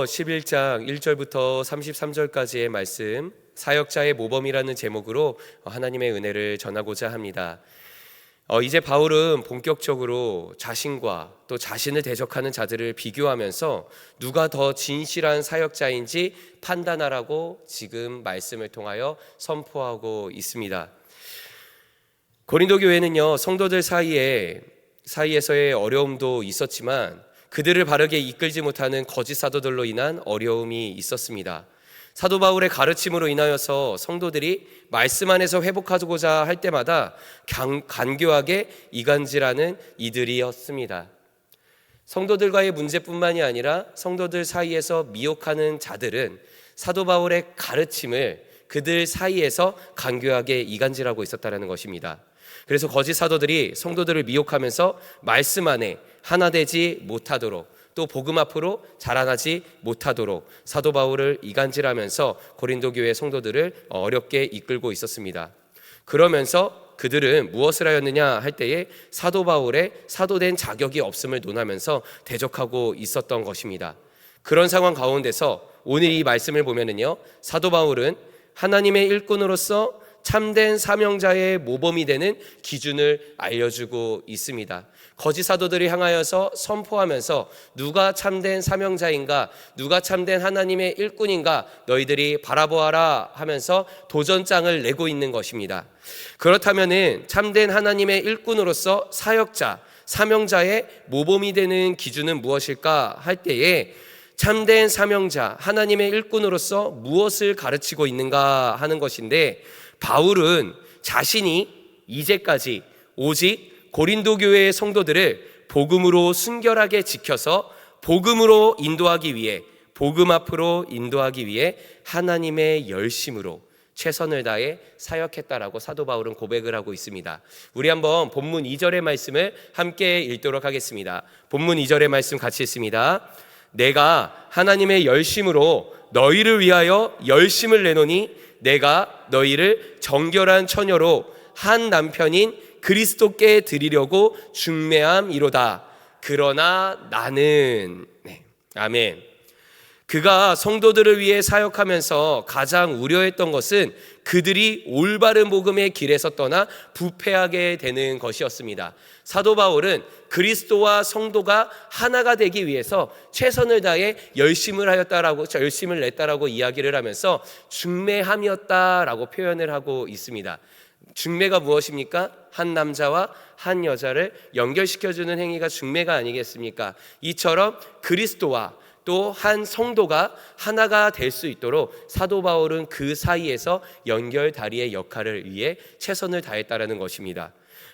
11장 1절부터 33절까지의 말씀, 사역자의 모범이라는 제목으로 하나님의 은혜를 전하고자 합니다. 이제 바울은 본격적으로 자신과 또 자신을 대적하는 자들을 비교하면서 누가 더 진실한 사역자인지 판단하라고 지금 말씀을 통하여 선포하고 있습니다. 고린도 교회는요, 성도들 사이에서의 어려움도 있었지만 그들을 바르게 이끌지 못하는 거짓 사도들로 인한 어려움이 있었습니다. 사도 바울의 가르침으로 인하여서 성도들이 말씀 안에서 회복하고자 할 때마다 간교하게 이간질하는 이들이었습니다. 성도들과의 문제뿐만이 아니라 성도들 사이에서 미혹하는 자들은 사도 바울의 가르침을 그들 사이에서 간교하게 이간질하고 있었다는 것입니다. 그래서 거짓 사도들이 성도들을 미혹하면서 말씀 안에 하나 되지 못하도록, 또 복음 앞으로 자라나지 못하도록 사도 바울을 이간질하면서 고린도 교회 성도들을 어렵게 이끌고 있었습니다. 그러면서 그들은 무엇을 하였느냐 할 때에 사도 바울의 사도된 자격이 없음을 논하면서 대적하고 있었던 것입니다. 그런 상황 가운데서 오늘 이 말씀을 보면은요, 사도 바울은 하나님의 일꾼으로서 참된 사명자의 모범이 되는 기준을 알려주고 있습니다. 거짓 사도들이 향하여서 선포하면서 누가 참된 사명자인가, 누가 참된 하나님의 일꾼인가 너희들이 바라보아라 하면서 도전장을 내고 있는 것입니다. 그렇다면은 참된 하나님의 일꾼으로서 사역자, 사명자의 모범이 되는 기준은 무엇일까 할 때에 참된 사명자, 하나님의 일꾼으로서 무엇을 가르치고 있는가 하는 것인데, 바울은 자신이 이제까지 오직 고린도 교회의 성도들을 복음으로 순결하게 지켜서 복음으로 인도하기 위해, 복음 앞으로 인도하기 위해 하나님의 열심으로 최선을 다해 사역했다라고 사도 바울은 고백을 하고 있습니다. 우리 한번 본문 2절의 말씀을 함께 읽도록 하겠습니다. 본문 2절의 말씀 같이 읽습니다. 내가 하나님의 열심으로 너희를 위하여 열심을 내노니 내가 너희를 정결한 처녀로 한 남편인 그리스도께 드리려고 중매함이로다. 그러나 나는 아멘. 그가 성도들을 위해 사역하면서 가장 우려했던 것은 그들이 올바른 복음의 길에서 떠나 부패하게 되는 것이었습니다. 사도 바울은 그리스도와 성도가 하나가 되기 위해서 최선을 다해 열심을 냈다라고 이야기를 하면서 중매함이었다라고 표현을 하고 있습니다. 중매가 무엇입니까? 한 남자와 한 여자를 연결시켜주는 행위가 중매가 아니겠습니까? 이처럼 그리스도와 또 한 성도가 하나가 될 수 있도록 사도 바울은 그 사이에서 연결다리의 역할을 위해 최선을 다했다라는 것입니다.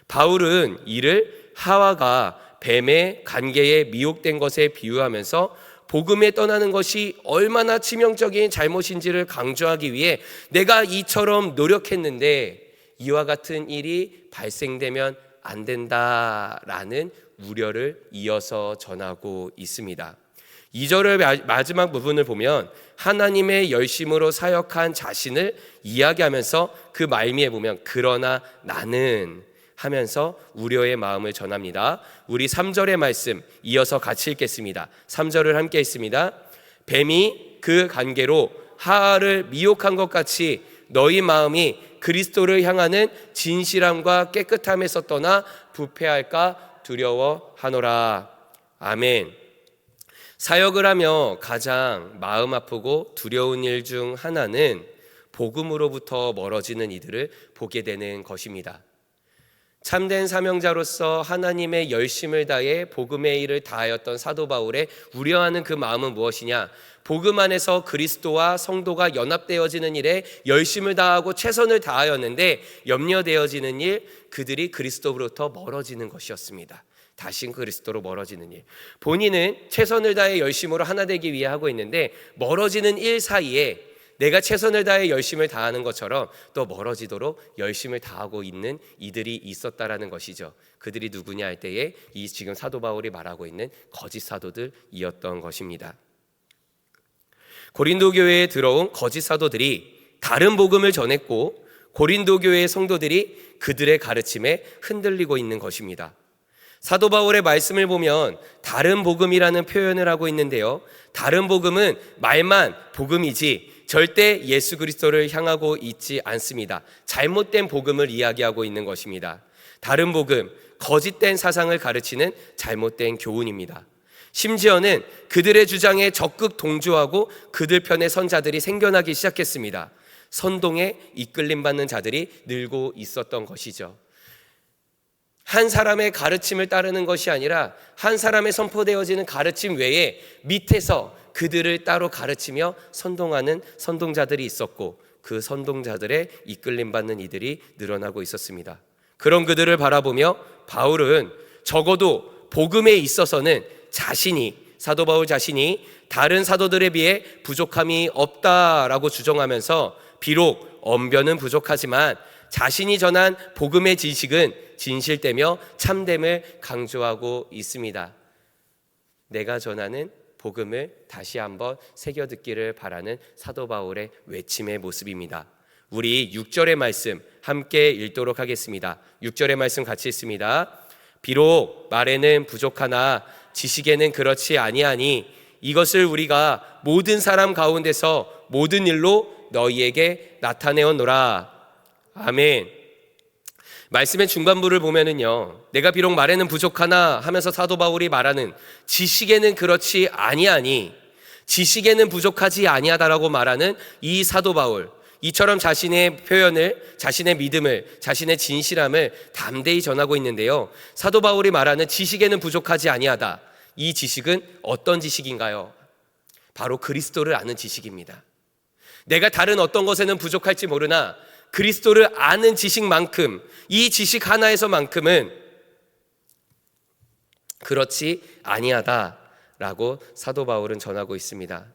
바울은 이를 하와가 뱀의 관계에 미혹된 것에 비유하면서 복음에 떠나는 것이 얼마나 치명적인 잘못인지를 강조하기 위해 내가 이처럼 노력했는데 이와 같은 일이 발생되면 안 된다라는 우려를 이어서 전하고 있습니다. 2절의 마지막 부분을 보면 하나님의 열심으로 사역한 자신을 이야기하면서 그 말미에 보면 그러나 나는 하면서 우려의 마음을 전합니다. 우리 3절의 말씀 이어서 같이 읽겠습니다. 3절을 함께 읽습니다. 뱀이 그 관계로 하와를 미혹한 것 같이 너희 마음이 그리스도를 향하는 진실함과 깨끗함에서 떠나 부패할까 두려워하노라. 아멘. 사역을 하며 가장 마음 아프고 두려운 일 중 하나는 복음으로부터 멀어지는 이들을 보게 되는 것입니다. 참된 사명자로서 하나님의 열심을 다해 복음의 일을 다하였던 사도 바울의 우려하는 그 마음은 무엇이냐? 복음 안에서 그리스도와 성도가 연합되어지는 일에 열심을 다하고 최선을 다하였는데 염려되어지는 일, 그들이 그리스도로부터 멀어지는 것이었습니다. 다신 그리스도로 멀어지는 일. 본인은 최선을 다해 열심으로 하나 되기 위해 하고 있는데 멀어지는 일 사이에 내가 최선을 다해 열심을 다하는 것처럼 또 멀어지도록 열심을 다하고 있는 이들이 있었다라는 것이죠. 그들이 누구냐 할 때에 이 지금 사도 바울이 말하고 있는 거짓 사도들이었던 것입니다. 고린도 교회에 들어온 거짓 사도들이 다른 복음을 전했고 고린도 교회의 성도들이 그들의 가르침에 흔들리고 있는 것입니다. 사도 바울의 말씀을 보면 다른 복음이라는 표현을 하고 있는데요, 다른 복음은 말만 복음이지 절대 예수 그리스도를 향하고 있지 않습니다. 잘못된 복음을 이야기하고 있는 것입니다. 다른 복음, 거짓된 사상을 가르치는 잘못된 교훈입니다. 심지어는 그들의 주장에 적극 동조하고 그들 편의 선자들이 생겨나기 시작했습니다. 선동에 이끌림받는 자들이 늘고 있었던 것이죠. 한 사람의 가르침을 따르는 것이 아니라 한 사람의 선포되어지는 가르침 외에 밑에서 그들을 따로 가르치며 선동하는 선동자들이 있었고, 그 선동자들의 이끌림받는 이들이 늘어나고 있었습니다. 그런 그들을 바라보며 바울은 적어도 복음에 있어서는 사도 바울 자신이 다른 사도들에 비해 부족함이 없다라고 주장하면서 비록 언변은 부족하지만 자신이 전한 복음의 지식은 진실되며 참됨을 강조하고 있습니다. 내가 전하는 복음을 다시 한번 새겨 듣기를 바라는 사도 바울의 외침의 모습입니다. 우리 6절의 말씀 함께 읽도록 하겠습니다. 6절의 말씀 같이 읽습니다. 비록 말에는 부족하나 지식에는 그렇지 아니하니 이것을 우리가 모든 사람 가운데서 모든 일로 너희에게 나타내었노라. 아멘. 말씀의 중반부를 보면은요, 내가 비록 말에는 부족하나 하면서 사도 바울이 말하는 지식에는 그렇지 아니하니, 지식에는 부족하지 아니하다라고 말하는 이 사도 바울, 이처럼 자신의 표현을, 자신의 믿음을, 자신의 진실함을 담대히 전하고 있는데요, 사도 바울이 말하는 지식에는 부족하지 아니하다, 이 지식은 어떤 지식인가요? 바로 그리스도를 아는 지식입니다. 내가 다른 어떤 것에는 부족할지 모르나 그리스도를 아는 지식만큼, 이 지식 하나에서만큼은 그렇지 아니하다라고 사도 바울은 전하고 있습니다.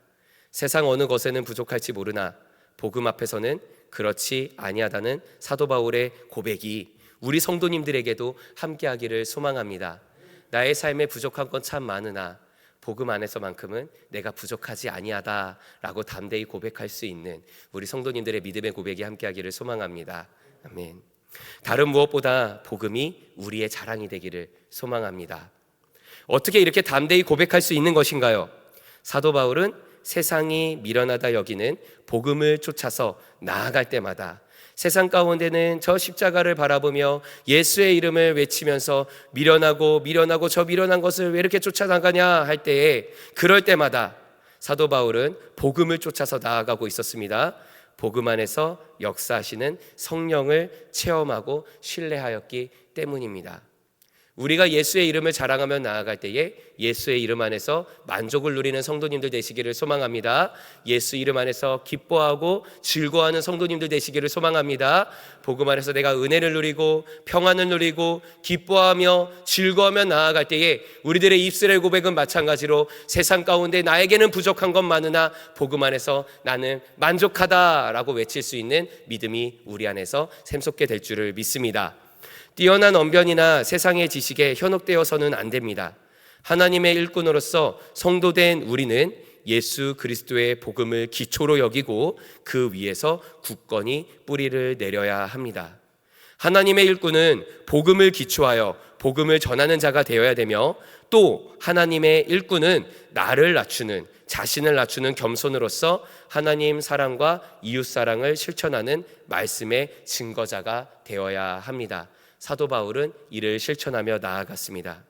세상 어느 것에는 부족할지 모르나 복음 앞에서는 그렇지 아니하다는 사도 바울의 고백이 우리 성도님들에게도 함께하기를 소망합니다. 나의 삶에 부족한 건 참 많으나 복음 안에서만큼은 내가 부족하지 아니하다라고 담대히 고백할 수 있는 우리 성도님들의 믿음의 고백이 함께하기를 소망합니다. 아멘. 다른 무엇보다 복음이 우리의 자랑이 되기를 소망합니다. 어떻게 이렇게 담대히 고백할 수 있는 것인가요? 사도 바울은 세상이 미련하다 여기는 복음을 쫓아서 나아갈 때마다 세상 가운데는 저 십자가를 바라보며 예수의 이름을 외치면서 미련하고 저 미련한 것을 왜 이렇게 쫓아나가냐 할 때에, 그럴 때마다 사도 바울은 복음을 쫓아서 나아가고 있었습니다. 복음 안에서 역사하시는 성령을 체험하고 신뢰하였기 때문입니다. 우리가 예수의 이름을 자랑하며 나아갈 때에 예수의 이름 안에서 만족을 누리는 성도님들 되시기를 소망합니다. 예수 이름 안에서 기뻐하고 즐거워하는 성도님들 되시기를 소망합니다. 복음 안에서 내가 은혜를 누리고 평안을 누리고 기뻐하며 즐거워하며 나아갈 때에 우리들의 입술의 고백은 마찬가지로 세상 가운데 나에게는 부족한 것 많으나 복음 안에서 나는 만족하다라고 외칠 수 있는 믿음이 우리 안에서 샘솟게 될 줄을 믿습니다. 뛰어난 언변이나 세상의 지식에 현혹되어서는 안 됩니다. 하나님의 일꾼으로서 성도된 우리는 예수 그리스도의 복음을 기초로 여기고 그 위에서 굳건히 뿌리를 내려야 합니다. 하나님의 일꾼은 복음을 기초하여 복음을 전하는 자가 되어야 되며, 또 하나님의 일꾼은 자신을 낮추는 겸손으로서 하나님 사랑과 이웃 사랑을 실천하는 말씀의 증거자가 되어야 합니다. 사도 바울은 이를 실천하며 나아갔습니다.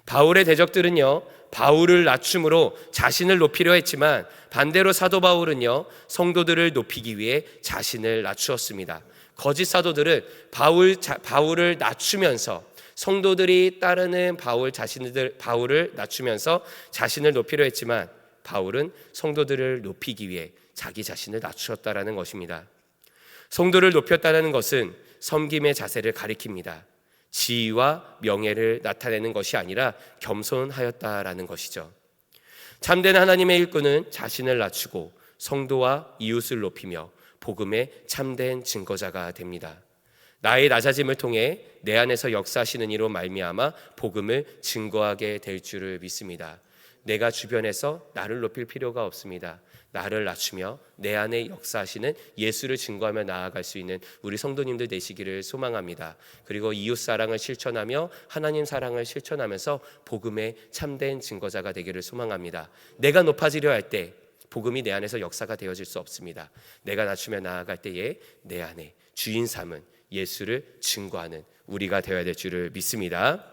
바울의 대적들은요, 바울을 낮춤으로 자신을 높이려 했지만 반대로 사도 바울은요, 성도들을 높이기 위해 자신을 낮추었습니다. 거짓 사도들은 바울을 낮추면서, 성도들이 따르는 바울을 낮추면서 자신을 높이려 했지만 바울은 성도들을 높이기 위해 자기 자신을 낮추었다라는 것입니다. 성도를 높였다는 것은 섬김의 자세를 가리킵니다. 지위와 명예를 나타내는 것이 아니라 겸손하였다라는 것이죠. 참된 하나님의 일꾼은 자신을 낮추고 성도와 이웃을 높이며 복음의 참된 증거자가 됩니다. 나의 낮아짐을 통해 내 안에서 역사하시는 이로 말미암아 복음을 증거하게 될 줄을 믿습니다. 내가 주변에서 나를 높일 필요가 없습니다. 나를 낮추며 내 안에 역사하시는 예수를 증거하며 나아갈 수 있는 우리 성도님들 되시기를 소망합니다. 그리고 이웃 사랑을 실천하며 하나님 사랑을 실천하면서 복음의 참된 증거자가 되기를 소망합니다. 내가 높아지려 할 때 복음이 내 안에서 역사가 되어질 수 없습니다. 내가 낮추며 나아갈 때에 내 안에 주인 삼은 예수를 증거하는 우리가 되어야 될 줄을 믿습니다.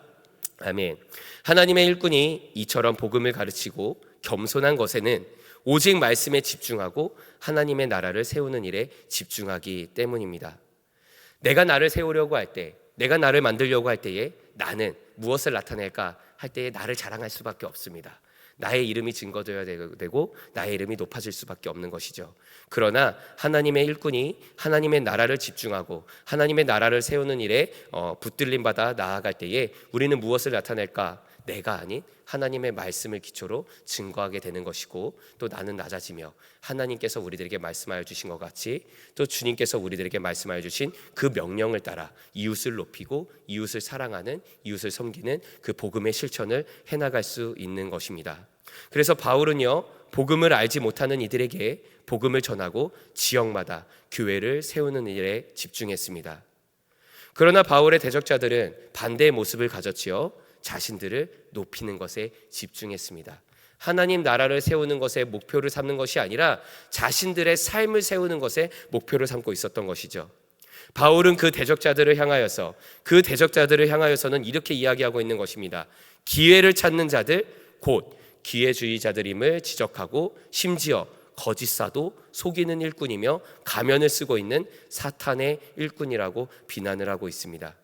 아멘. 하나님의 일꾼이 이처럼 복음을 가르치고 겸손한 것에는 오직 말씀에 집중하고 하나님의 나라를 세우는 일에 집중하기 때문입니다. 내가 나를 세우려고 할 때, 내가 나를 만들려고 할 때에 나는 무엇을 나타낼까 할 때에 나를 자랑할 수밖에 없습니다. 나의 이름이 증거되어야 되고 나의 이름이 높아질 수밖에 없는 것이죠. 그러나 하나님의 일꾼이 하나님의 나라를 집중하고 하나님의 나라를 세우는 일에 붙들림 받아 나아갈 때에 우리는 무엇을 나타낼까? 내가 아닌 하나님의 말씀을 기초로 증거하게 되는 것이고, 또 나는 낮아지며 하나님께서 우리들에게 말씀하여 주신 것 같이 또 주님께서 우리들에게 말씀하여 주신 그 명령을 따라 이웃을 높이고 이웃을 사랑하는, 이웃을 섬기는 그 복음의 실천을 해나갈 수 있는 것입니다. 그래서 바울은요, 복음을 알지 못하는 이들에게 복음을 전하고 지역마다 교회를 세우는 일에 집중했습니다. 그러나 바울의 대적자들은 반대의 모습을 가졌지요. 자신들을 높이는 것에 집중했습니다. 하나님 나라를 세우는 것에 목표를 삼는 것이 아니라 자신들의 삶을 세우는 것에 목표를 삼고 있었던 것이죠. 바울은 그 대적자들을 향하여서는 이렇게 이야기하고 있는 것입니다. 기회를 찾는 자들 곧 기회주의자들임을 지적하고, 심지어 거짓 사도, 속이는 일꾼이며 가면을 쓰고 있는 사탄의 일꾼이라고 비난을 하고 있습니다.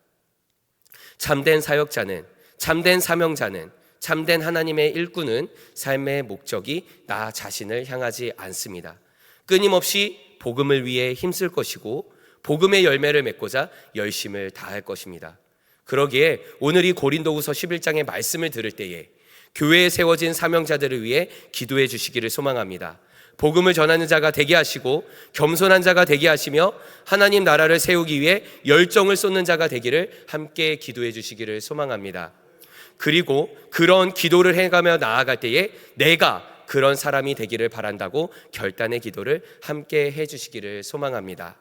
참된 사역자는, 참된 사명자는, 참된 하나님의 일꾼은 삶의 목적이 나 자신을 향하지 않습니다. 끊임없이 복음을 위해 힘쓸 것이고 복음의 열매를 맺고자 열심을 다할 것입니다. 그러기에 오늘 이 고린도후서 11장의 말씀을 들을 때에 교회에 세워진 사명자들을 위해 기도해 주시기를 소망합니다. 복음을 전하는 자가 되게 하시고 겸손한 자가 되게 하시며 하나님 나라를 세우기 위해 열정을 쏟는 자가 되기를 함께 기도해 주시기를 소망합니다. 그리고 그런 기도를 해가며 나아갈 때에 내가 그런 사람이 되기를 바란다고 결단의 기도를 함께 해주시기를 소망합니다.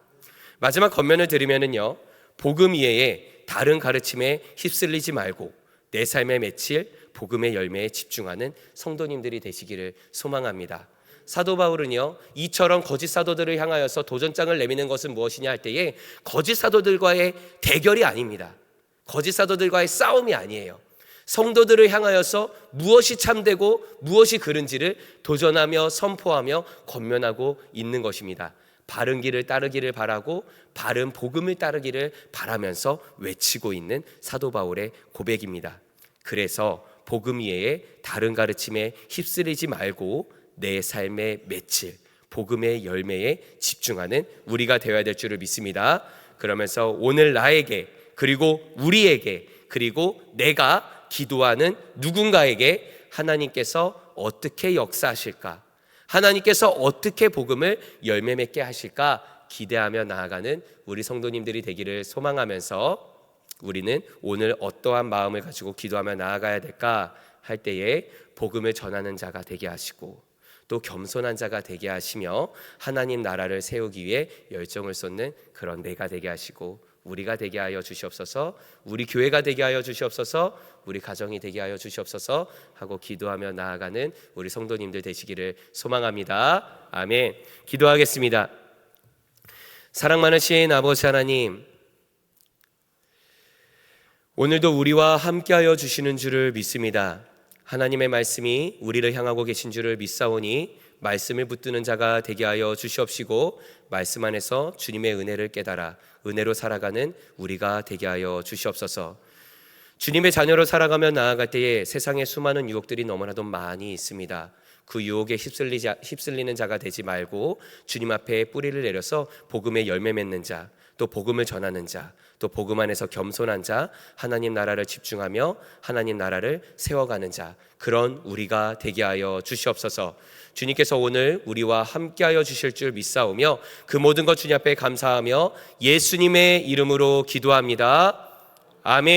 마지막 권면을 드리면은요, 복음 이외에 다른 가르침에 휩쓸리지 말고 내 삶에 맺힐 복음의 열매에 집중하는 성도님들이 되시기를 소망합니다. 사도 바울은요, 이처럼 거짓 사도들을 향하여서 도전장을 내미는 것은 무엇이냐 할 때에 거짓 사도들과의 대결이 아닙니다. 거짓 사도들과의 싸움이 아니에요. 성도들을 향하여서 무엇이 참되고 무엇이 그른지를 도전하며 선포하며 권면하고 있는 것입니다. 바른 길을 따르기를 바라고 바른 복음을 따르기를 바라면서 외치고 있는 사도 바울의 고백입니다. 그래서 복음 이외에 다른 가르침에 휩쓸리지 말고 내 삶에 맺힐 복음의 열매에 집중하는 우리가 되어야 될 줄을 믿습니다. 그러면서 오늘 나에게, 그리고 우리에게, 그리고 내가 기도하는 누군가에게 하나님께서 어떻게 역사하실까, 하나님께서 어떻게 복음을 열매 맺게 하실까 기대하며 나아가는 우리 성도님들이 되기를 소망하면서, 우리는 오늘 어떠한 마음을 가지고 기도하며 나아가야 될까 할 때에 복음을 전하는 자가 되게 하시고 또 겸손한 자가 되게 하시며 하나님 나라를 세우기 위해 열정을 쏟는 그런 내가 되게 하시고 우리가 되게 하여 주시옵소서, 우리 교회가 되게 하여 주시옵소서, 우리 가정이 되게 하여 주시옵소서 하고 기도하며 나아가는 우리 성도님들 되시기를 소망합니다. 아멘. 기도하겠습니다. 사랑 많으신 아버지 하나님, 오늘도 우리와 함께하여 주시는 줄을 믿습니다. 하나님의 말씀이 우리를 향하고 계신 줄을 믿사오니 말씀을 붙드는 자가 되게 하여 주시옵시고 말씀 안에서 주님의 은혜를 깨달아 은혜로 살아가는 우리가 되게 하여 주시옵소서. 주님의 자녀로 살아가며 나아갈 때에 세상에 수많은 유혹들이 너무나도 많이 있습니다. 그 유혹에 휩쓸리는 자가 되지 말고 주님 앞에 뿌리를 내려서 복음의 열매 맺는 자, 또 복음을 전하는 자, 또 복음 안에서 겸손한 자, 하나님 나라를 집중하며 하나님 나라를 세워가는 자, 그런 우리가 되게 하여 주시옵소서. 주님께서 오늘 우리와 함께하여 주실 줄 믿사오며 그 모든 것 주님 앞에 감사하며 예수님의 이름으로 기도합니다. 아멘.